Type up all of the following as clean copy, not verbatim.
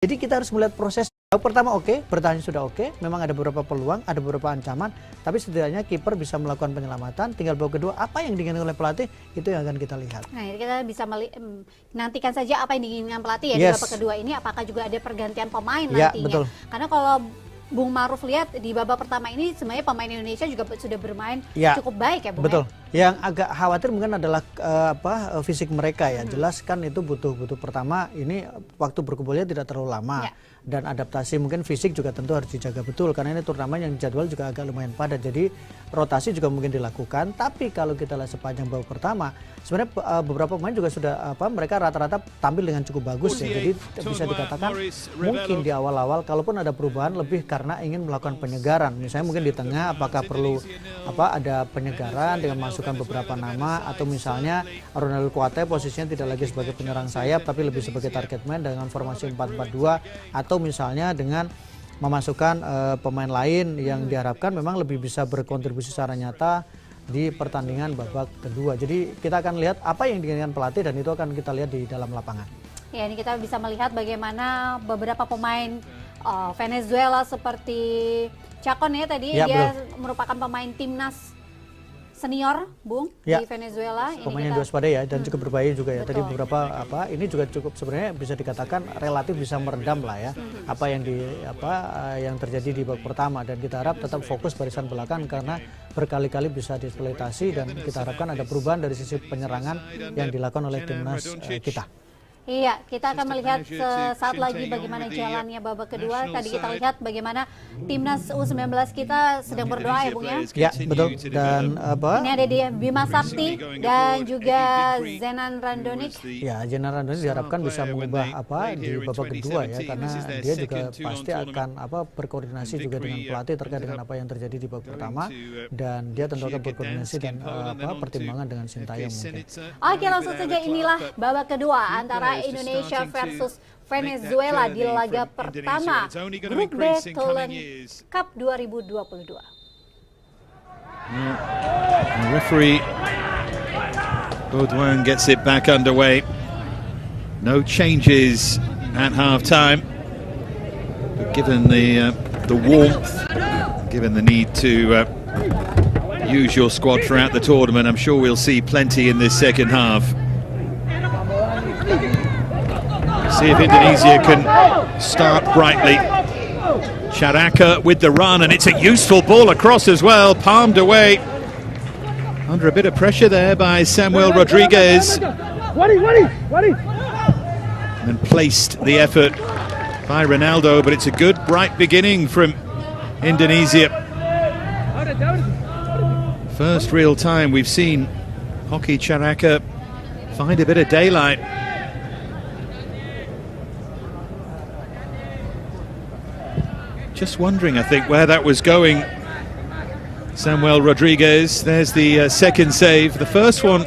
Jadi kita harus melihat proses. Pertama oke, bertahan sudah oke, memang ada beberapa peluang, ada beberapa ancaman, tapi setidaknya kiper bisa melakukan penyelamatan. Tinggal babak kedua apa yang diinginkan oleh pelatih itu yang akan kita lihat. Nah, ini kita bisa nantikan saja apa yang diinginkan pelatih ya di babak kedua ini, apakah juga ada pergantian pemain nantinya. Betul. Karena kalau Bung Maruf lihat di babak pertama ini sebenarnya pemain Indonesia juga sudah bermain cukup baik ya Bung. Betul. Yang agak khawatir mungkin adalah fisik mereka ya. Jelas kan itu butuh pertama ini waktu berkumpulnya tidak terlalu lama. Dan adaptasi mungkin fisik juga tentu harus dijaga betul karena ini turnamen yang jadwal juga agak lumayan padat. Jadi rotasi juga mungkin dilakukan. Tapi kalau kita lihat sepanjang babak pertama sebenarnya beberapa pemain juga sudah mereka rata-rata tampil dengan cukup bagus ya. Jadi bisa dikatakan mungkin di awal-awal kalaupun ada perubahan lebih karena ingin melakukan penyegaran. Misalnya mungkin di tengah apakah perlu ada penyegaran dengan masukkan beberapa nama atau misalnya Ronaldo Kuate posisinya tidak lagi sebagai penyerang sayap tapi lebih sebagai target man dengan formasi 4-4-2 atau misalnya dengan memasukkan pemain lain yang diharapkan memang lebih bisa berkontribusi secara nyata di pertandingan babak kedua. Jadi kita akan lihat apa yang diinginkan pelatih dan itu akan kita lihat di dalam lapangan. Ya, ini kita bisa melihat bagaimana beberapa pemain Venezuela seperti Chacon ya tadi dia merupakan pemain timnas senior Bung di Venezuela. Pemain yang diwaspadai ya dan cukup berbahaya juga ya. Tadi beberapa ini juga cukup sebenarnya bisa dikatakan relatif bisa meredam lah ya apa yang terjadi di babak pertama dan kita harap tetap fokus barisan belakang karena berkali-kali bisa dieksploitasi dan kita harapkan ada perubahan dari sisi penyerangan yang dilakukan oleh timnas kita. Iya, kita akan melihat sesaat lagi bagaimana jalannya babak kedua. Tadi kita lihat bagaimana timnas U19 kita sedang berdoa ya Bung ya. Ya, betul. Dan ini ada di Bima Sakti dan juga Zenan Randonic. Ya, Zenan Randonic diharapkan bisa mengubah di babak kedua ya karena dia juga pasti akan berkoordinasi juga dengan pelatih terkait dengan apa yang terjadi di babak pertama dan dia tentu akan berkoordinasi dan pertimbangan dengan Sintayong mungkin. Oke, langsung saja inilah babak kedua antara Indonesia versus Venezuela di laga pertama Grup B Thailand Cup 2022. The referee Baudouin gets it back underway. No changes at half-time. But given the warmth, given the need to use your squad throughout the tournament, I'm sure we'll see plenty in this second half. See if Indonesia can start brightly. Charaka with the run, and it's a useful ball across as well, palmed away. Under a bit of pressure there by Samuel Rodriguez. And placed the effort by Ronaldo, but it's a good, bright beginning from Indonesia. First real time we've seen Hoki Charaka find a bit of daylight. Just wondering, I think, where that was going. Samuel Rodriguez, there's the second save. The first one,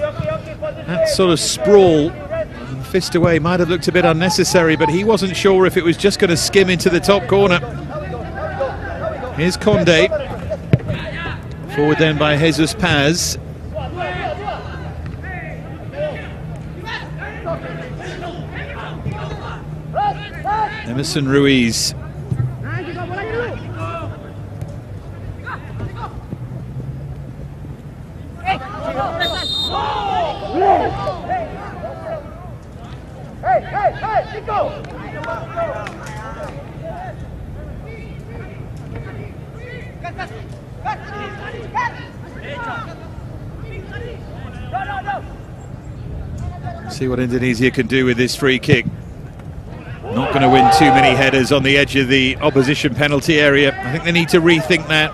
that sort of sprawl, fist away, might have looked a bit unnecessary, but he wasn't sure if it was just going to skim into the top corner. Here's Conde. Forward then by Jesus Paz. Emerson Ruiz. See what Indonesia can do with this free kick. Not going to win too many headers on the edge of the opposition penalty area. I think they need to rethink that.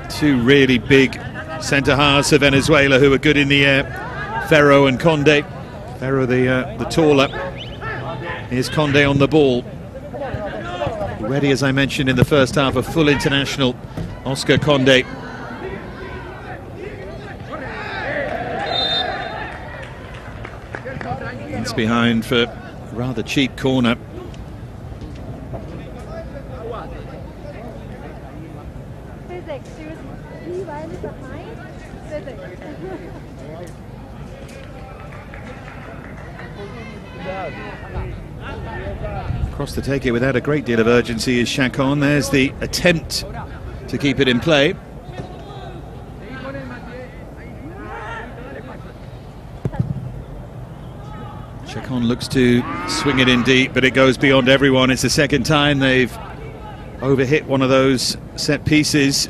Two really big centre halves of Venezuela who are good in the air. Ferro and Conde. Ferro the taller. Here's Conde on the ball. Ready, as I mentioned in the first half, a full international, Oscar Conde. It's behind for a rather cheap corner. Across to take it without a great deal of urgency is Chacon. There's the attempt to keep it in play. Chacon looks to swing it in deep, but it goes beyond everyone. It's the second time they've overhit one of those set pieces.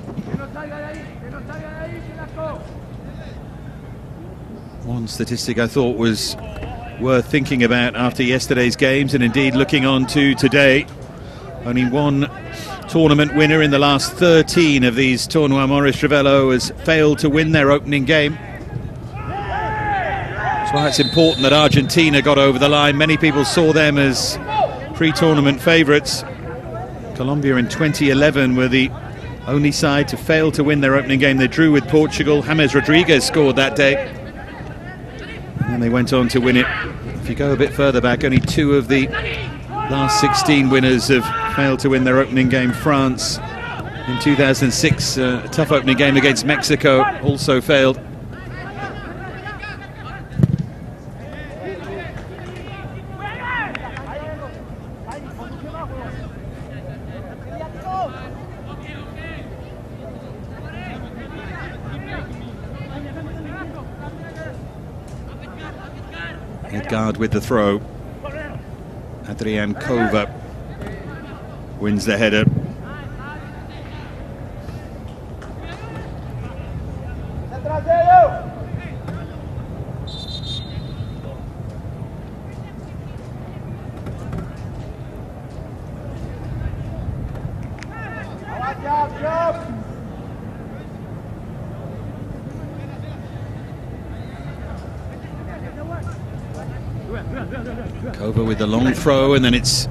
One statistic I thought was worth thinking about after yesterday's games, and indeed looking on to today. Only one tournament winner in the last 13 of these tournois. Maurice Ravello has failed to win their opening game. That's why it's important that Argentina got over the line. Many people saw them as pre-tournament favourites. Colombia in 2011 were the only side to fail to win their opening game. They drew with Portugal. James Rodriguez scored that day, and they went on to win it. If you go a bit further back, only 2 of the last 16 winners have failed to win their opening game. France in 2006, a tough opening game against Mexico, also failed. Edgard with the throw. Adrian Kova wins the header. Kova with the long throw, and then it's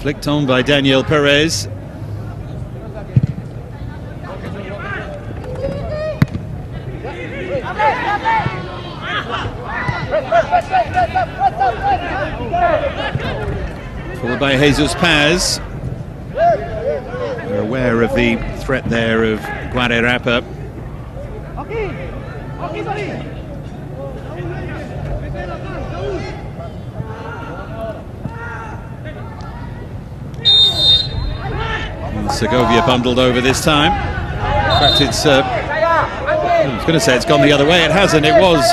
flicked on by Daniel Perez. Followed by Jesus Paz. We're aware of the threat there of Guarerapa. Segovia bundled over this time. In fact, it's I was going to say it's gone the other way. It hasn't. It was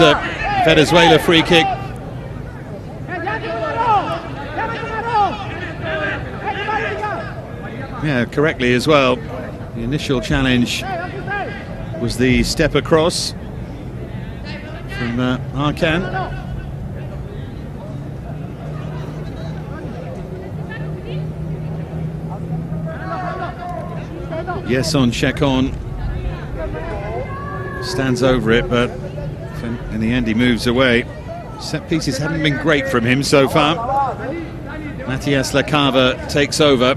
Venezuela free kick. Yeah, correctly as well. The initial challenge was the step across from Arkan. Yes, on Chacon stands over it, but in the end he moves away. Set pieces haven't been great from him so far. Matias Lacava takes over.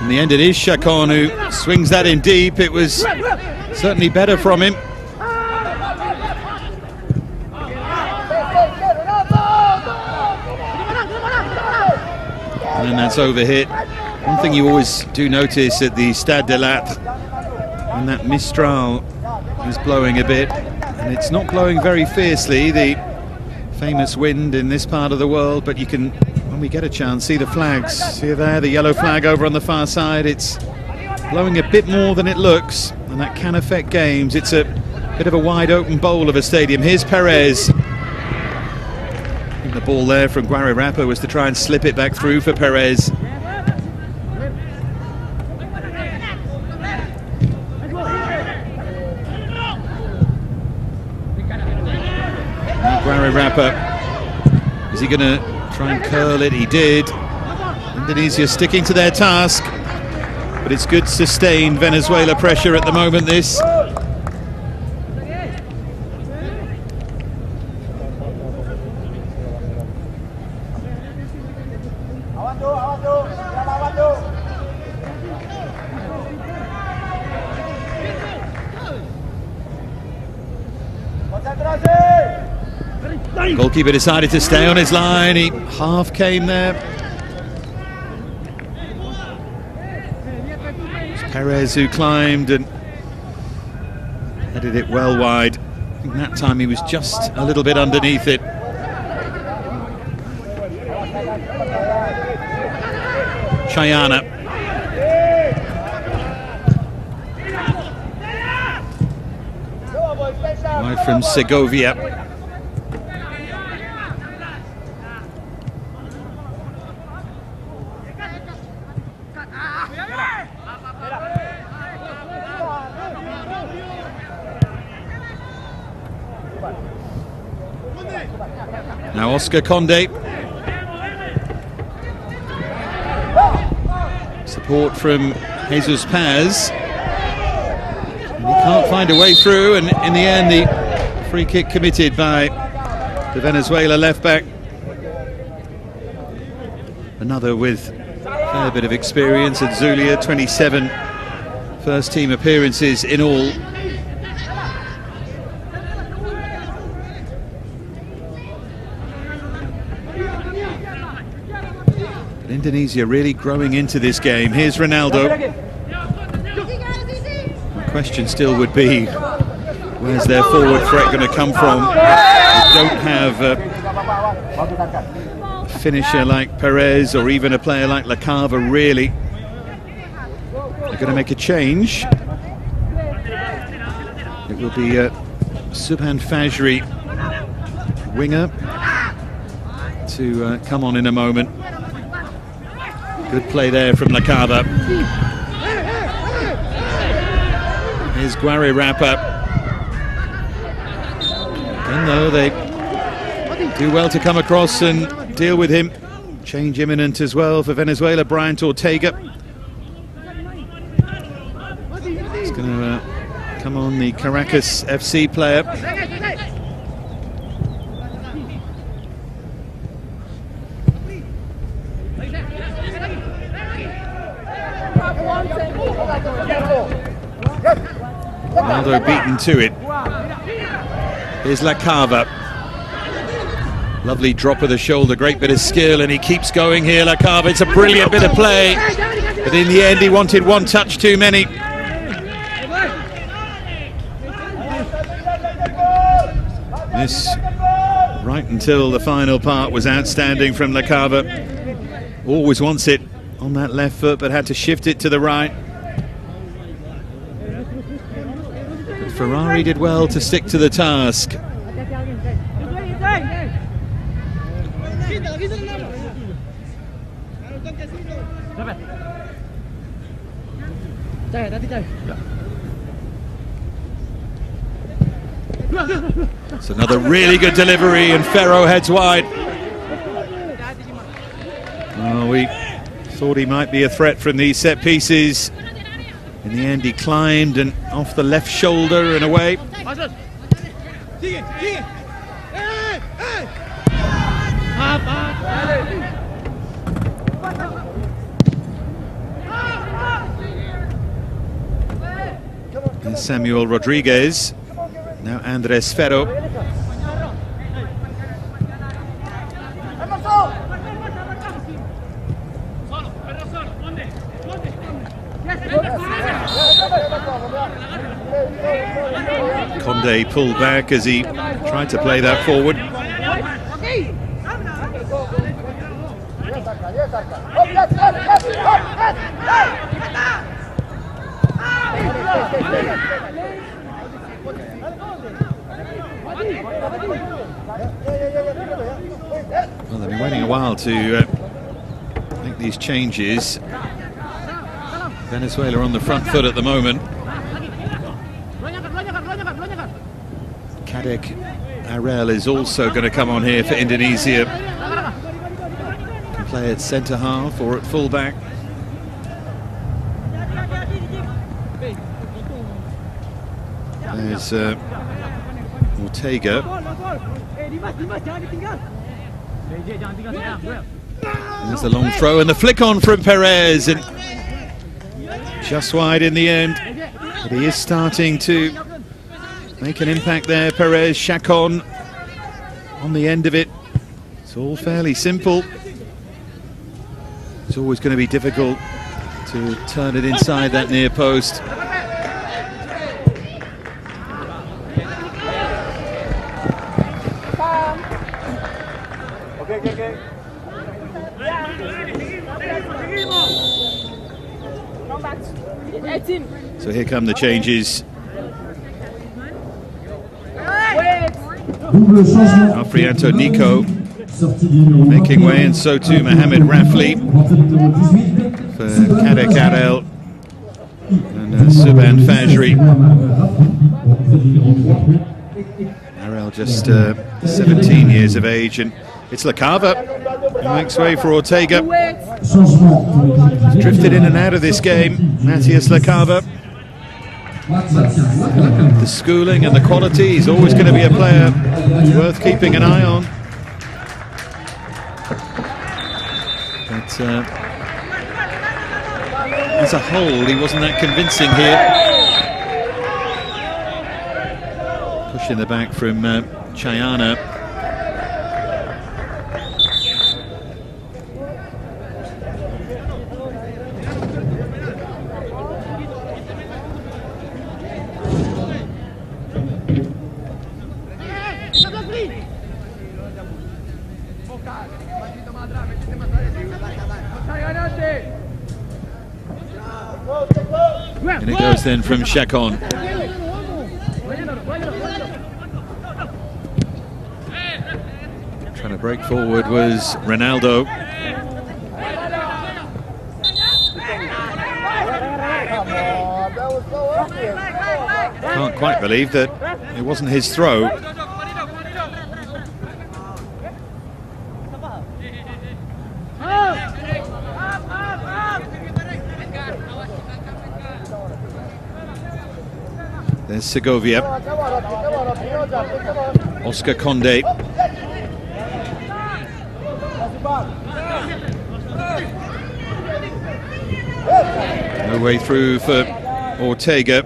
In the end it is Chacon who swings that in deep. It was certainly better from him. And that's overhit. One thing you always do notice at the Stade de l'Atre, when that Mistral is blowing a bit, and it's not blowing very fiercely, the famous wind in this part of the world, but you can, when we get a chance, see the flags. See there, the yellow flag over on the far side. It's blowing a bit more than it looks, and that can affect games. It's a bit of a wide open bowl of a stadium. Here's Perez. The ball there from Guarerapa was to try and slip it back through for Perez. Guarerapa, is he going to try and curl it? He did. Indonesia sticking to their task, but it's good sustained Venezuela pressure at the moment, this. Goalkeeper decided to stay on his line. He half came there. It's Perez who climbed and headed it well wide. I think that time he was just a little bit underneath it. Chayana. Wide from Segovia. Now Oscar Conde. Support from Jesus Paz. And he can't find a way through, and in the end the free kick committed by the Venezuela left back. Another with a fair bit of experience at Zulia, 27 first team appearances in all. But Indonesia really growing into this game. Here's Ronaldo. The question still would be, where's their forward threat going to come from? They don't have a finisher like Perez or even a player like La Cava, really. They're going to make a change. It will be Subhan Fajri, winger, to come on in a moment. Good play there from La Cava. Here's Guare Rapa. And though they do well to come across and deal with him. Change imminent as well for Venezuela. Bryant Ortega. It's going to come on, the Caracas FC player. Ronaldo beaten to it. Here's La Cava. Lovely drop of the shoulder, great bit of skill, and he keeps going here, La Cava. It's a brilliant bit of play, but in the end he wanted one touch too many. This, right until the final part, was outstanding from La Cava. Always wants it on that left foot, but had to shift it to the right. But Ferrari did well to stick to the task. It's another really good delivery, and Ferro heads wide. Oh, we thought he might be a threat from these set pieces. In the end, he climbed and off the left shoulder and away. And Samuel Rodriguez. Now Andres Ferro. Conde pulled back as he tried to play that forward. Well, they've been waiting a while to make these changes. Venezuela on the front foot at the moment. Kadek Arel is also going to come on here for Indonesia. Can play at centre half or at full back. There's Ortega. There's the long throw and the flick on from Perez, and just wide in the end. But he is starting to make an impact there. Perez, Chacon on the end of it. It's all fairly simple. It's always going to be difficult to turn it inside that near post. So here come the changes. Afrianto Nico making way, and so too Mohamed Rafli for Kadek Arel and Suban Fajri. Arel just 17 years of age, and it's Lacava who makes way for Ortega. He's drifted in and out of this game, Matthias Lacava. The schooling and the quality, he's always going to be a player worth keeping an eye on. But as a whole, he wasn't that convincing here. Push in the back from Chayana. And it goes then from Chacon. Trying to break forward was Ronaldo. Can't quite believe that it wasn't his throw. There's Segovia. Oscar Conde. No way through for Ortega.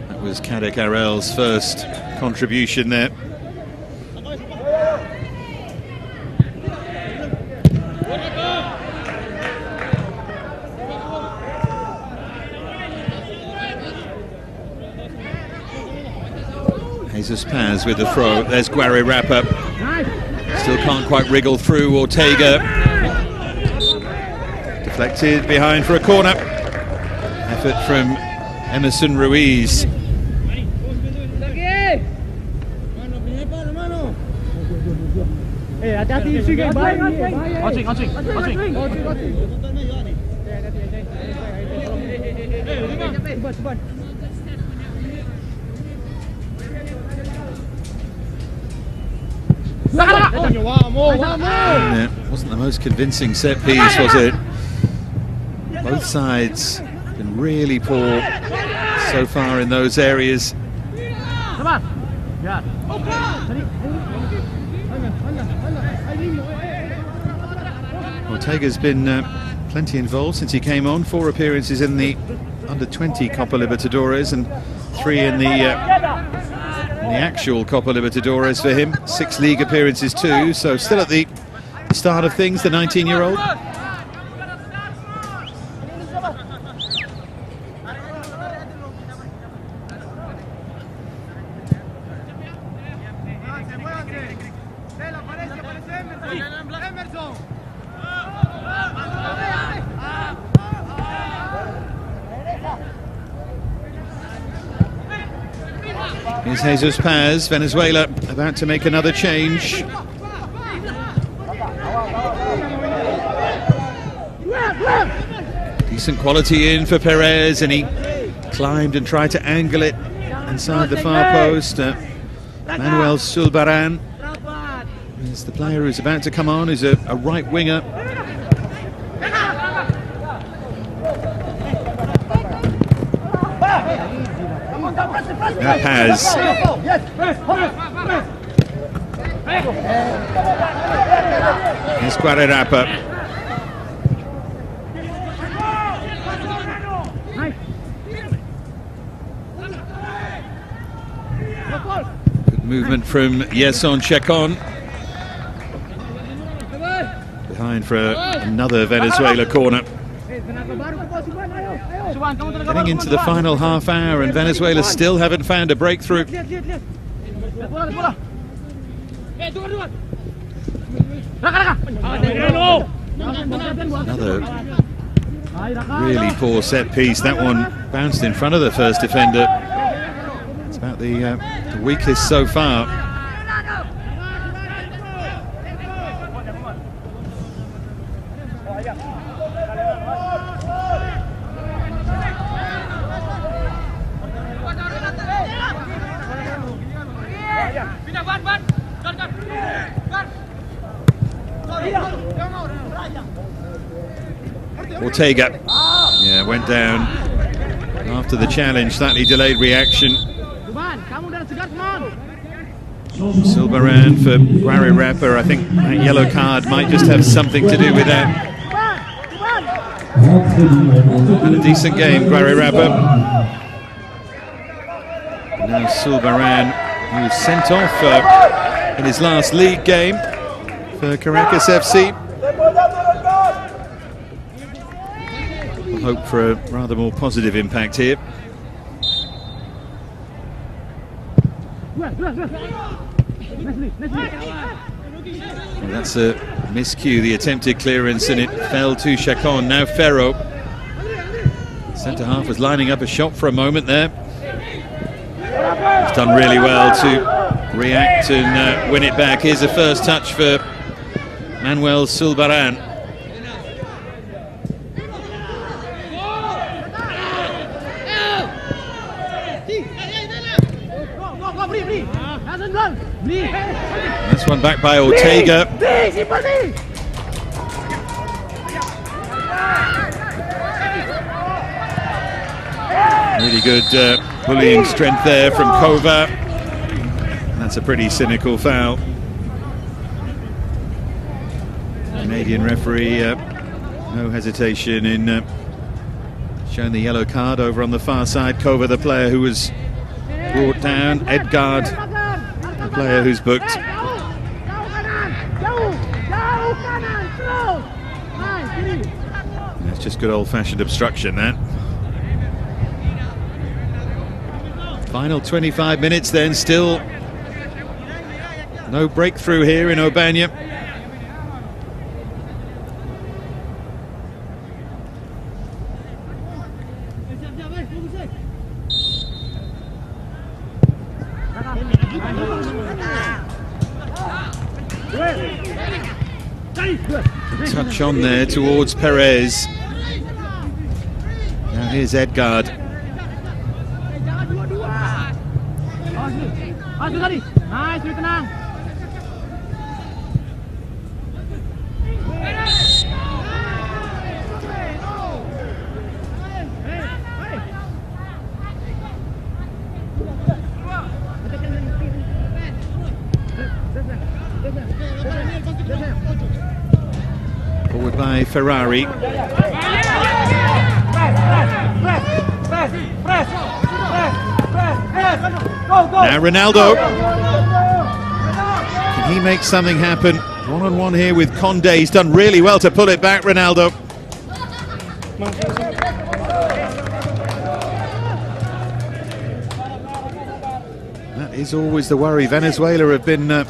That was Kadek Arel's first contribution there. Jesus Paz with the throw. There's Guare Rapper. Still can't quite wriggle through Ortega. Deflected behind for a corner. Effort from Emerson Ruiz. It wasn't the most convincing set piece, was it? Both sides have been really poor so far in those areas. Ortega's been plenty involved since he came on. 4 appearances in the under-20 Copa Libertadores and 3 in the actual Copa Libertadores for him. 6 league appearances too, so still at the start of things, the 19-year-old. Here's Jesus Paz, Venezuela, about to make another change. Decent quality in for Perez, and he climbed and tried to angle it inside the far post. Manuel Zulbaran is the player who's about to come on, who's a right winger. Paz. Here's Guararapa. Good movement from Yeson Chacon. Behind for another Venezuela corner. Getting into the final half hour, and Venezuela still haven't found a breakthrough. Another really poor set piece. That one bounced in front of the first defender. It's about the weakest so far. Ortega, yeah, went down after the challenge, slightly delayed reaction. Silbaran for Guari Rapper. I think that yellow card might just have something to do with that. Had a decent game, Guari Rapper. Now Silbaran, who was sent off in his last league game for Caracas FC. Hope for a rather more positive impact here. Well, that's a miscue, the attempted clearance, and it fell to Chacon. Now Ferro. Centre half was lining up a shot for a moment there. He's done really well to react and win it back. Here's a first touch for Manuel Silbaran. This one back by Ortega. Really good bullying strength there from Kova. That's a pretty cynical foul. Canadian referee, no hesitation in showing the yellow card over on the far side. Kova, the player who was brought down. Edgard, the player who's booked. That's just good old-fashioned obstruction, that. Final 25 minutes then, still no breakthrough here in Obaña. Touch on there towards Perez. Now here's Edgard. Forward by Ferrari. Now Ronaldo. Can he make something happen? One-on-one here with Conde. He's done really well to pull it back, Ronaldo. That is always the worry. Venezuela have been the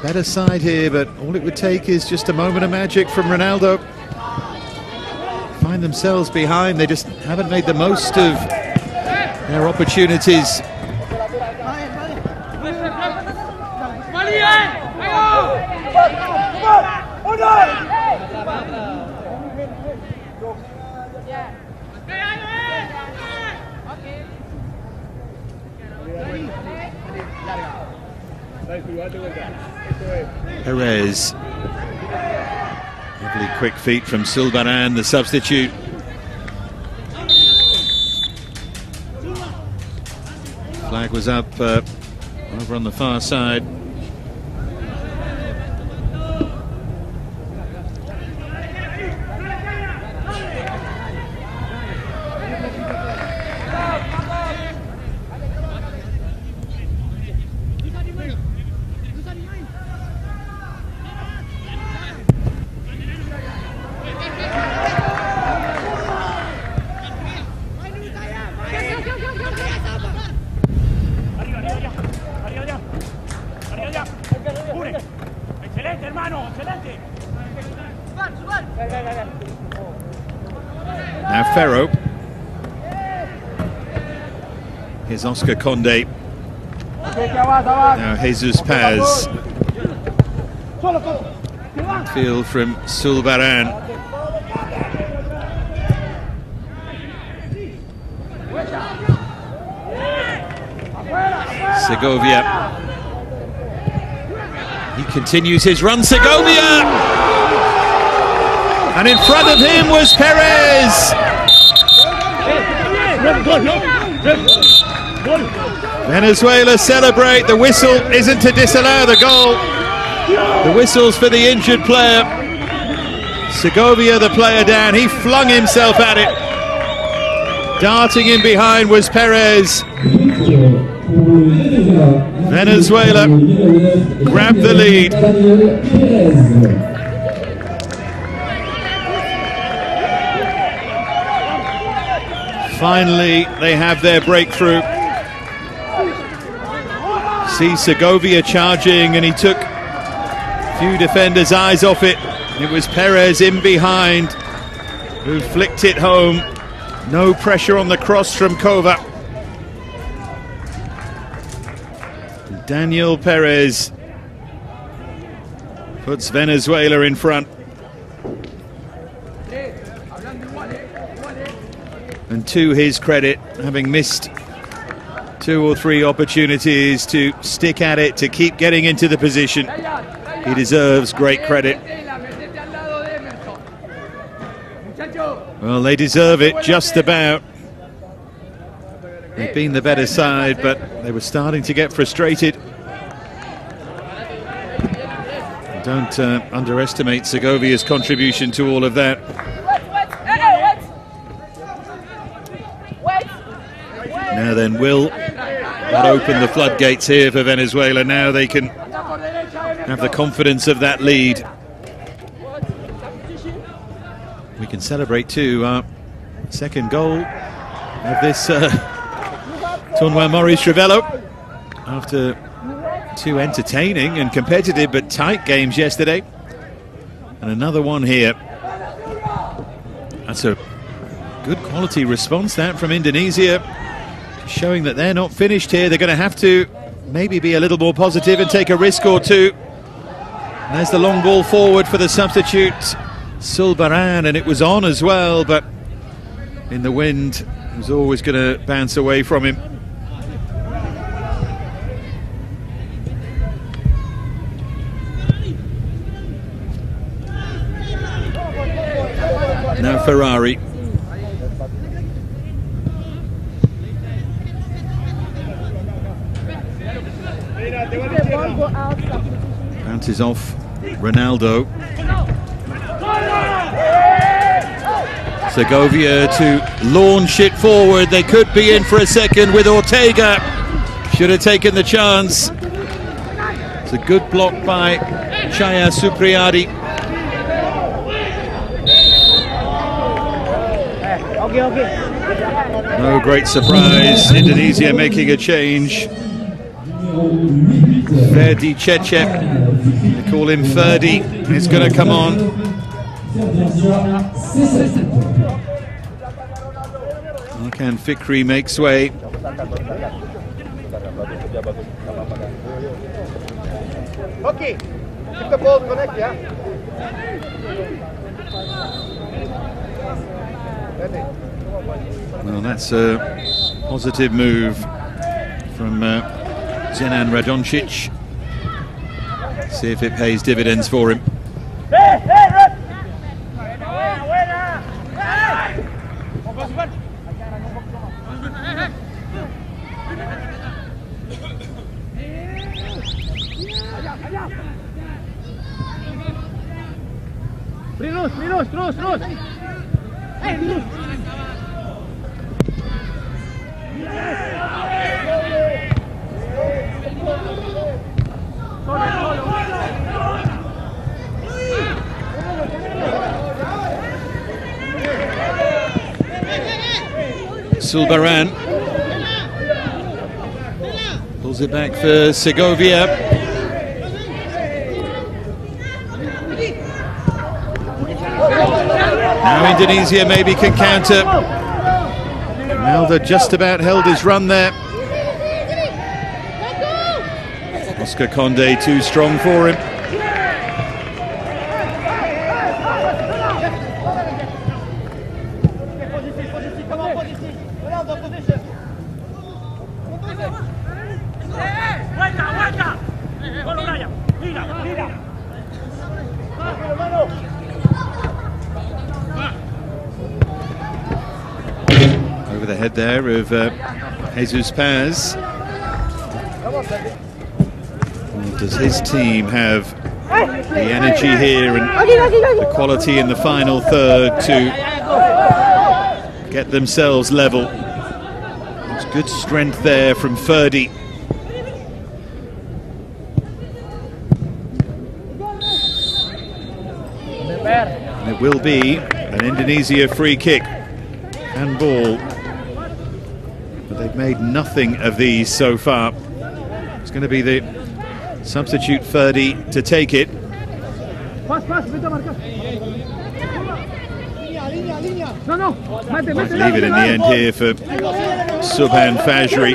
better side here, but all it would take is just a moment of magic from Ronaldo. Find themselves behind. They just haven't made the most of their opportunities. Perez. Lovely quick feet from Silbaran, the substitute. Flag was up over on the far side. Ferro. Here's Oscar Conde. Now Jesus Paz. Field from Sulbaran. Segovia. He continues his run, Segovia! And in front of him was Perez! Venezuela celebrate. The whistle isn't to disallow the goal. The whistle's for the injured player. Segovia, the player down, he flung himself at it. Darting in behind was Perez. Venezuela grabbed the lead. Finally, they have their breakthrough. See Segovia charging, and he took a few defenders' eyes off it. It was Perez in behind who flicked it home. No pressure on the cross from Kova. Daniel Perez puts Venezuela in front. And to his credit, having missed 2 or 3 opportunities to stick at it, to keep getting into the position, he deserves great credit. Well, they deserve it just about. They've been the better side, but they were starting to get frustrated. Don't underestimate Segovia's contribution to all of that. Now then, will that open the floodgates here for Venezuela? Now they can have the confidence of that lead. We can celebrate too our second goal of this Tournoi Maurice Ravello, after 2 entertaining and competitive but tight games yesterday, and another one here. That's a good quality response, that, from Indonesia, showing that they're not finished here. They're going to have to maybe be a little more positive and take a risk or two. And there's the long ball forward for the substitute Sulbaran, and it was on as well, but in the wind it was always going to bounce away from him. Now Ferrari. Bounces off Ronaldo. Segovia to launch it forward. They could be in for a second with Ortega. Should have taken the chance. It's a good block by Chaya Supriyadi. No great surprise. Indonesia making a change. Ferdi Cecep, they call him Ferdi, is going to come on. Alkan Fikri makes way. Okay, keep the ball connect, yeah. Well, that's a positive move from Zenan Radoncic. See if it pays dividends for him. Terus. Sulbaran pulls it back for Segovia. Now Indonesia maybe can counter. Ronaldo just about held his run there. Oscar Conde too strong for him. Over the head there of Jesus Paz. Does his team have the energy here and the quality in the final third to get themselves level? There's good strength there from Ferdi. And it will be an Indonesia free kick and ball. But they've made nothing of these so far. It's going to be the substitute Ferdi to take it. Might leave it in the end here for Subhan Fajri.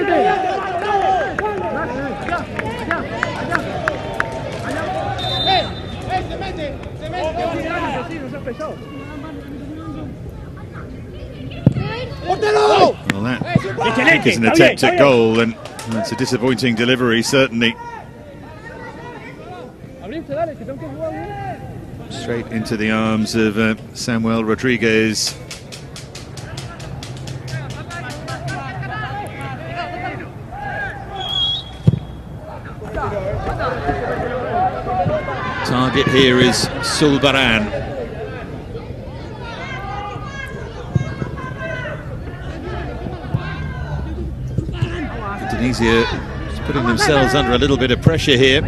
Well, that I think is an attempt at goal, and that's a disappointing delivery, certainly. Straight into the arms of Samuel Rodriguez. Target here is Sulbaran. Indonesia is putting themselves under a little bit of pressure here.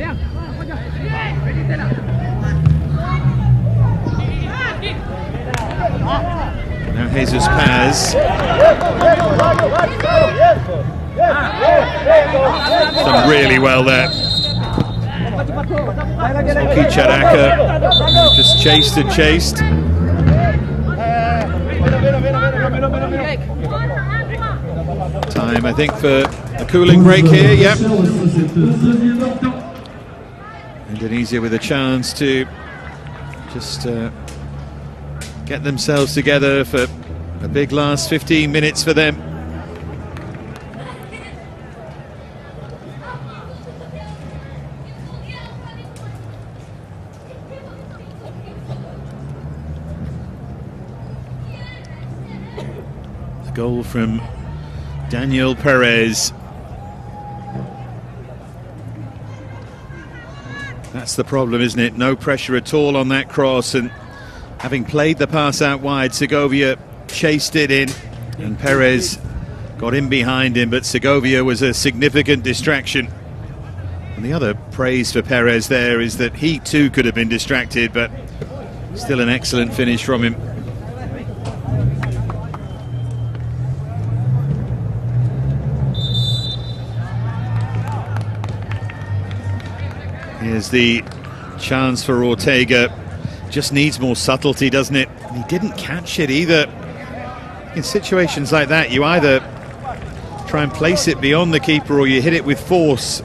Now Jesus Paz. Done really well there. Oki Charaka just chased and chased. Time, I think, for a cooling break here. Yep. Indonesia with a chance to just get themselves together for a big last 15 minutes for them. The goal from Daniel Perez. That's the problem, isn't it? No pressure at all on that cross, and having played the pass out wide, Segovia chased it in, and Perez got in behind him, but Segovia was a significant distraction. And the other praise for Perez there is that he too could have been distracted, but still an excellent finish from him. Here's the chance for Ortega. Just needs more subtlety, doesn't it? And he didn't catch it either. In situations like that, you either try and place it beyond the keeper or you hit it with force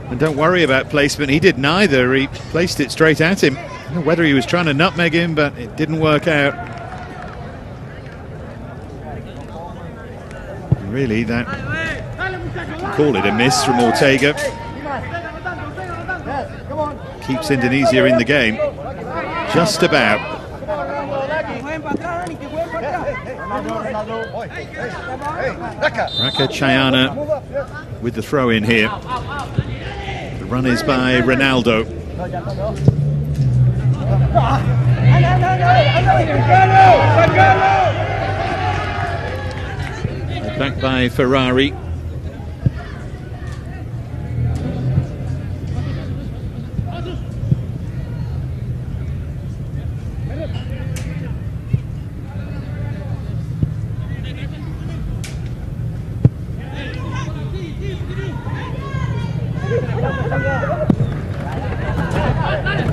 and don't worry about placement. He did neither. He placed it straight at him. I don't know whether he was trying to nutmeg him, but it didn't work out. Really, that call it a miss from Ortega. Keeps Indonesia in the game. Just about. Raka Chayana with the throw in here. The run is by Ronaldo. Back by Ferrari.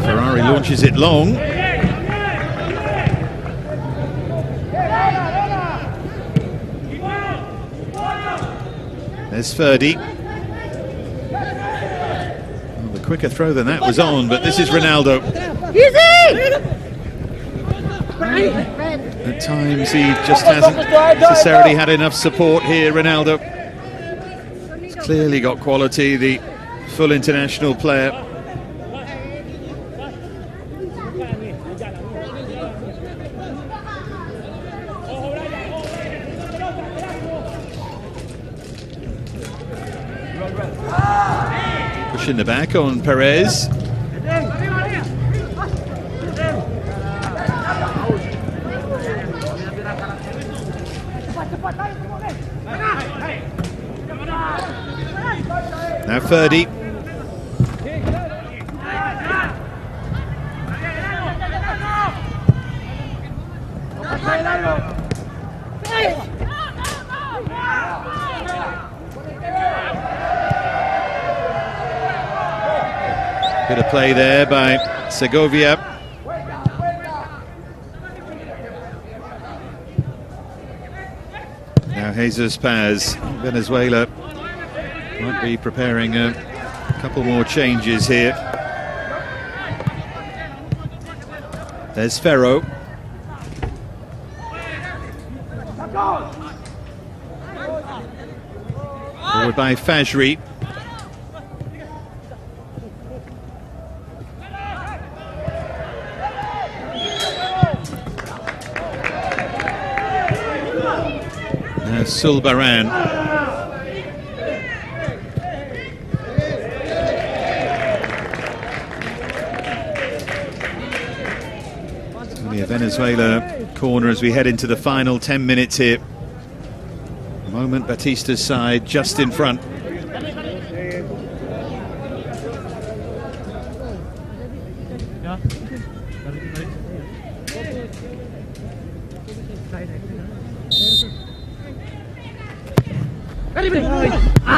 Ferrari launches it long. There's Ferdi. Well, the quicker throw than that was on, but this is Ronaldo. At times he just hasn't necessarily had enough support here, Ronaldo. He's clearly got quality, the full international player. Pushing the back on Perez. Now Ferdi. Bit of play there by Segovia. Now Jesus Paz. Venezuela might be preparing a couple more changes here. There's Ferro. Forward by Fajri. Now Sulbaran. A Venezuela corner as we head into the final 10 minutes here. Moment Batista's side just in front.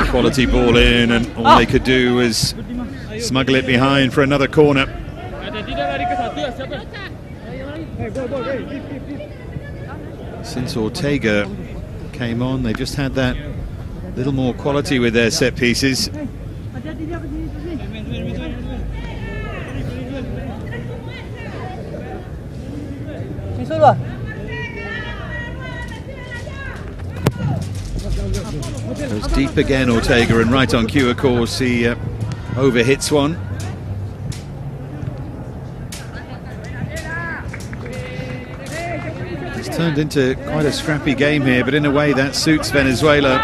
Quality ball in, and all they could do was smuggle it behind for another corner. Since Ortega came on, they just had that little more quality with their set pieces. Goes deep again, Ortega, and right on cue, of course, he overhits one. It's turned into quite a scrappy game here, but in a way that suits Venezuela.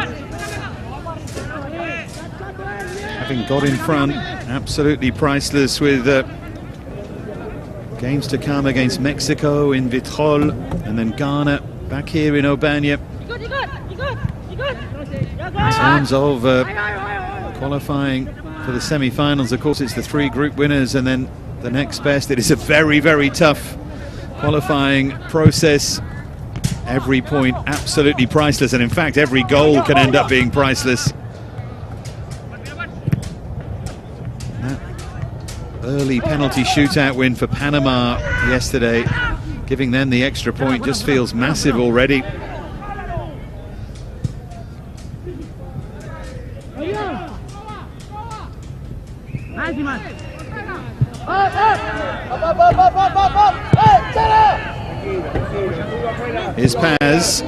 Having got in front, absolutely priceless with games to come against Mexico in Vitrol, and then Ghana back here in Ogbania. In terms of qualifying for the semi-finals, of course, it's the 3 group winners and then the next best. It is a very, very tough qualifying process. Every point absolutely priceless, and in fact every goal can end up being priceless. That early penalty shootout win for Panama yesterday, giving them the extra point, just feels massive already. Here's Paz.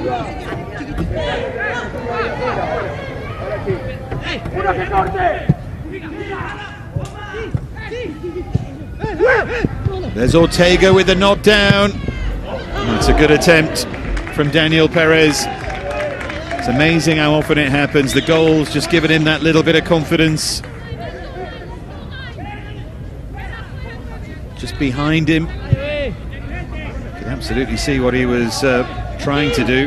There's Ortega with the knockdown. It's a good attempt from Daniel Perez. It's amazing how often it happens. The goal's just given him that little bit of confidence. Just behind him. You can absolutely see what he was trying to do.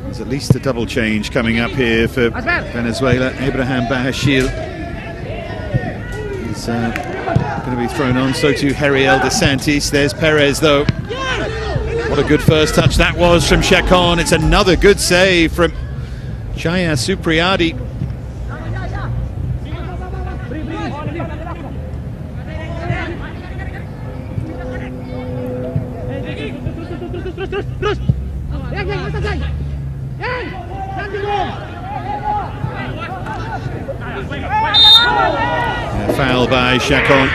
There's at least a double change coming up here for Venezuela. Abraham Bahashil is going to be thrown on. So too Heriel De Santis. There's Perez though. What a good first touch that was from Chacon. It's another good save from Jaya Supriyadi. by Chacon.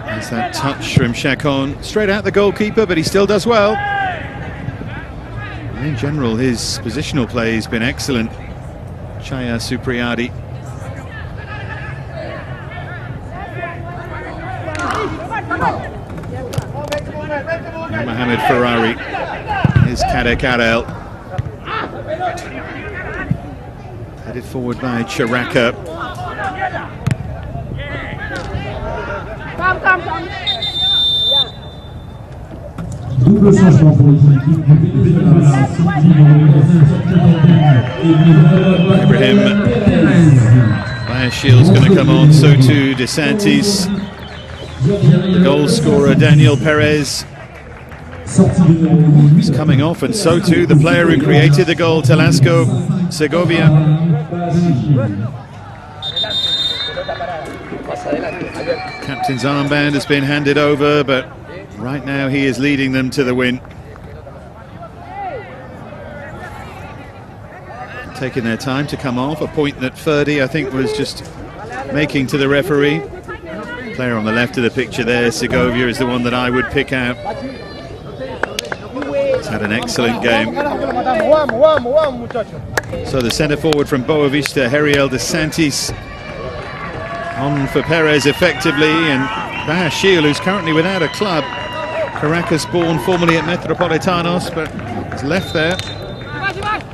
There's that touch from Chacon, straight at the goalkeeper, but he still does well. And in general, his positional play has been excellent. Chaya Supriyadi. Mohamed Ferrari is Kadek Arel. Headed forward by Chiraka. Ibrahim Bayashil's going to come on, so too DeSantis. The goal scorer Daniel Perez is coming off, and so too the player who created the goal, Telasco Segovia. Captain's armband has been handed over, but right now he is leading them to the win. Taking their time to come off, a point that Ferdi, I think, was just making to the referee. Player on the left of the picture there, Segovia, is the one that I would pick out. He's had an excellent game. So the centre forward from Boavista, Heriel DeSantis, on for Perez effectively, and Bahashil, who's currently without a club. Caracas born, formerly at Metropolitanos, but has left there.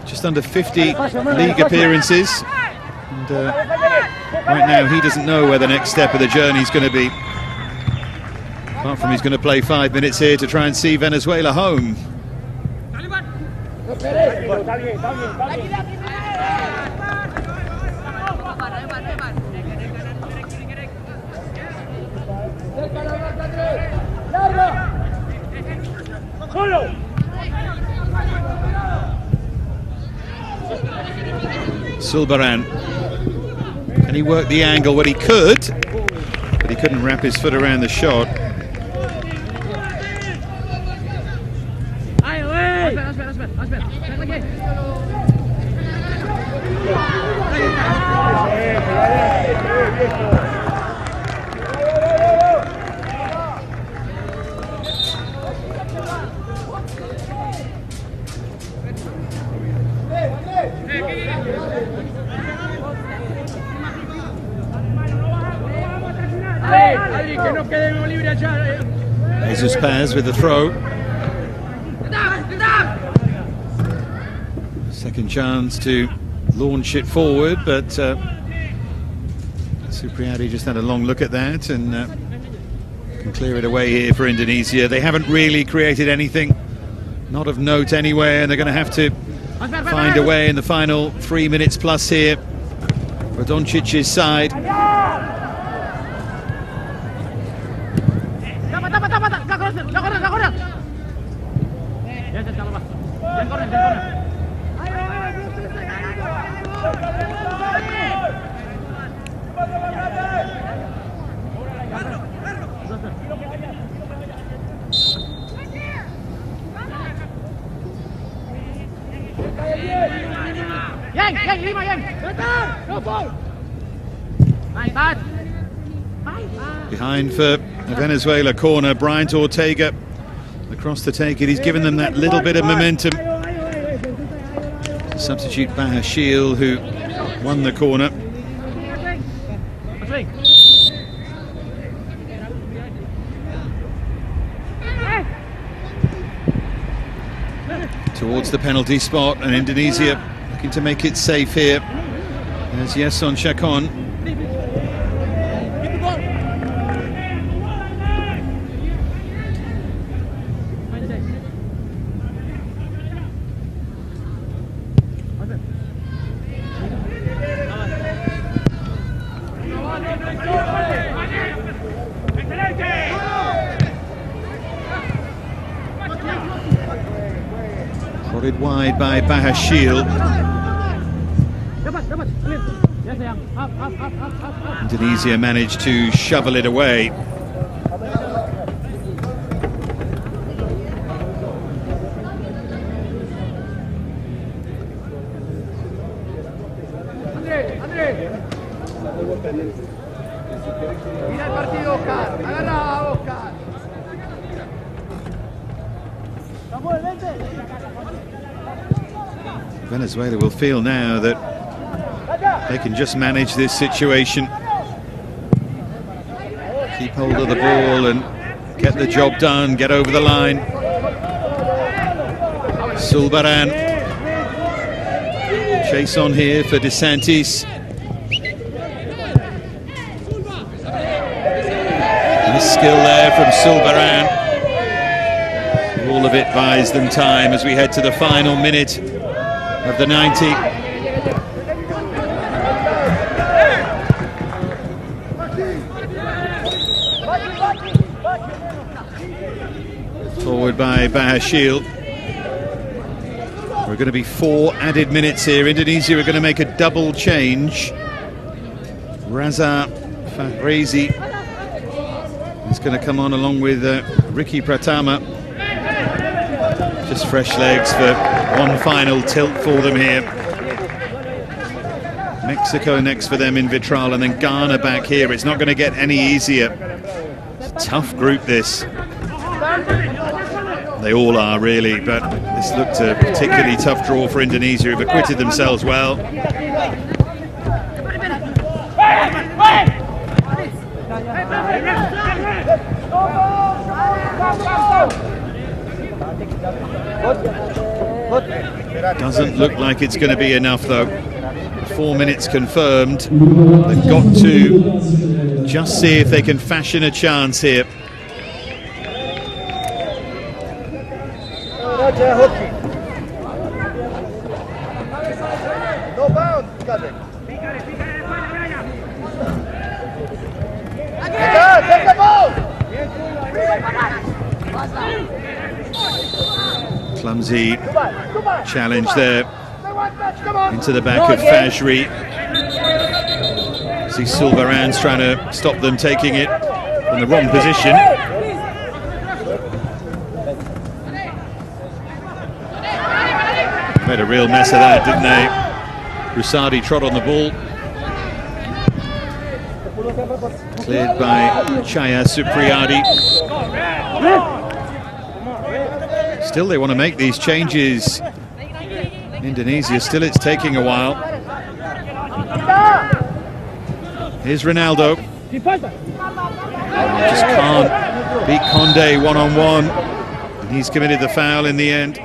Just under 50 league appearances. And right now he doesn't know where the next step of the journey is going to be. Apart from he's going to play 5 minutes here to try and see Venezuela home. Sulbaran, can he work the angle? Well, he could, but he couldn't wrap his foot around the shot. Jesus Paz with the throw. Second chance to launch it forward, but Supriyadi just had a long look at that and can clear it away here for Indonesia. They haven't really created anything, not of note anywhere, and they're going to have to find a way in the final 3 minutes plus here for Doncic's side. Behind for a Venezuela corner, Bryant Ortega across the take it. He's given them that little bit of momentum. Substitute Bahashil, who won the corner. Towards the penalty spot, and Indonesia looking to make it safe here. There's Yason Chacon. Prodded wide by Bahashil. Indonesia managed to shovel it away. Venezuela will feel now that they can just manage this situation, keep hold of the ball and get the job done, get over the line. Zulbaran, chase on here for DeSantis. Nice skill there from Zulbaran. All of it buys them time as we head to the final minute of the 90. Forward by Bahashil. We're going to be 4 added minutes here. Indonesia are going to make a double change. Raza Fahrezi is going to come on along with Ricky Pratama. Just fresh legs for one final tilt for them here. Mexico next for them in Vitral, and then Ghana back here. It's not going to get any easier. It's a tough group, this. They all are, really, but this looked a particularly tough draw for Indonesia, who've acquitted themselves well. Doesn't look like it's going to be enough, though. 4 minutes confirmed. They've got to just see if they can fashion a chance here. No bound, Kadek. Take the ball! Clumsy challenge there into the back of Fajri. See Zulbaran's trying to stop them taking it from the wrong position. Made a real mess of that, didn't they? Rusadi trod on the ball. Cleared by Chaya Supriyadi. Still, they want to make these changes. Indonesia, still it's taking a while. Here's Ronaldo. Just can't beat Conde one-on-one. And he's committed the foul in the end.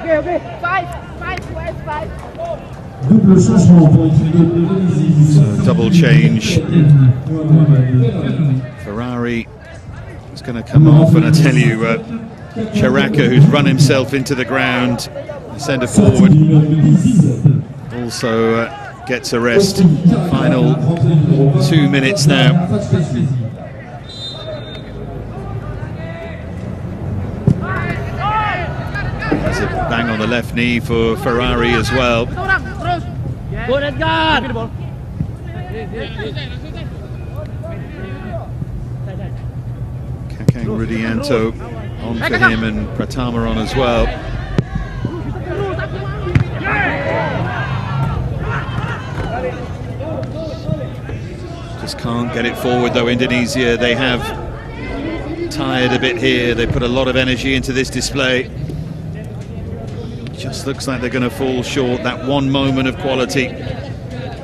Okay. Five. So double change. Ferrari is going to come off, and I tell you, Charaka, who's run himself into the ground, the centre forward, also gets a rest. Final 2 minutes now. There's a bang on the left knee for Ferrari as well. Kakang Rudianto on for him, and Pratama on as well. Just can't get it forward though, Indonesia. They have tired a bit here. They put a lot of energy into this display. Just looks like they're going to fall short. That one moment of quality.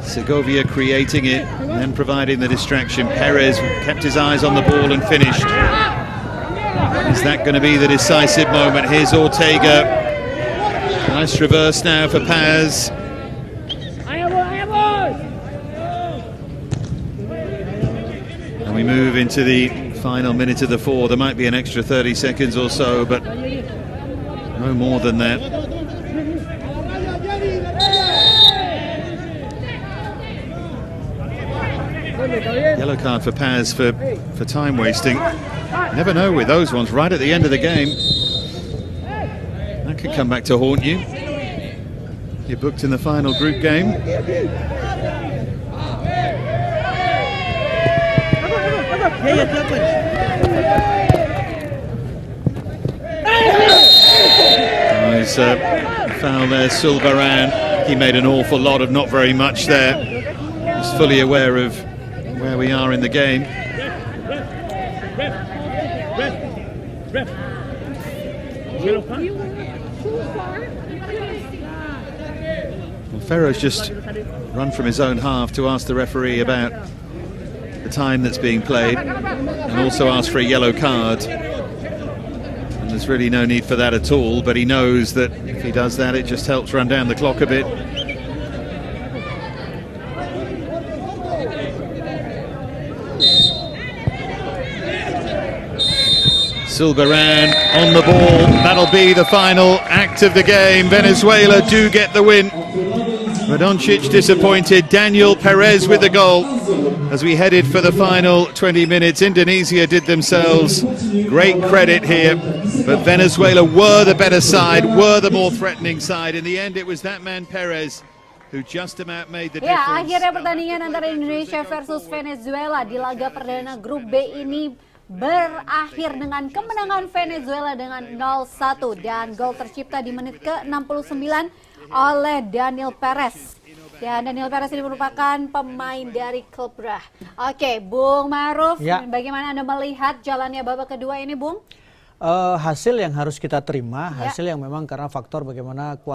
Segovia creating it and then providing the distraction. Perez kept his eyes on the ball and finished. Is that going to be the decisive moment? Here's Ortega. Nice reverse now for Paz. And we move into the final minute of the 4. There might be an extra 30 seconds or so, but no more than that. Yellow card for Paz for time wasting. Never know with those ones right at the end of the game. That could come back to haunt you. You're booked in the final group game. Nice foul there, Silvaran. He made an awful lot of not very much there. He's fully aware of where we are in the game. Well, Ferro's just run from his own half to ask the referee about the time that's being played, and also ask for a yellow card. And there's really no need for that at all, but he knows that if he does that, it just helps run down the clock a bit. Silvaran on the ball. That'll be the final act of the game. Venezuela do get the win. Radoncic disappointed. Daniel Perez with the goal. As we headed for the final 20 minutes, Indonesia did themselves great credit here. But Venezuela were the better side, were the more threatening side. In the end, it was that man Perez who just about made the difference. Ya, akhirnya pertandingan antara Indonesia versus Venezuela di laga perdana grup B ini berakhir dengan kemenangan Venezuela dengan 0-1, dan gol tercipta di menit ke-69 oleh Daniel Perez. Dan Daniel Perez ini merupakan pemain dari klub Brah. Oke, Bung Maruf, bagaimana Anda melihat jalannya babak kedua ini, Bung? Hasil yang harus kita terima, hasil yang memang karena faktor bagaimana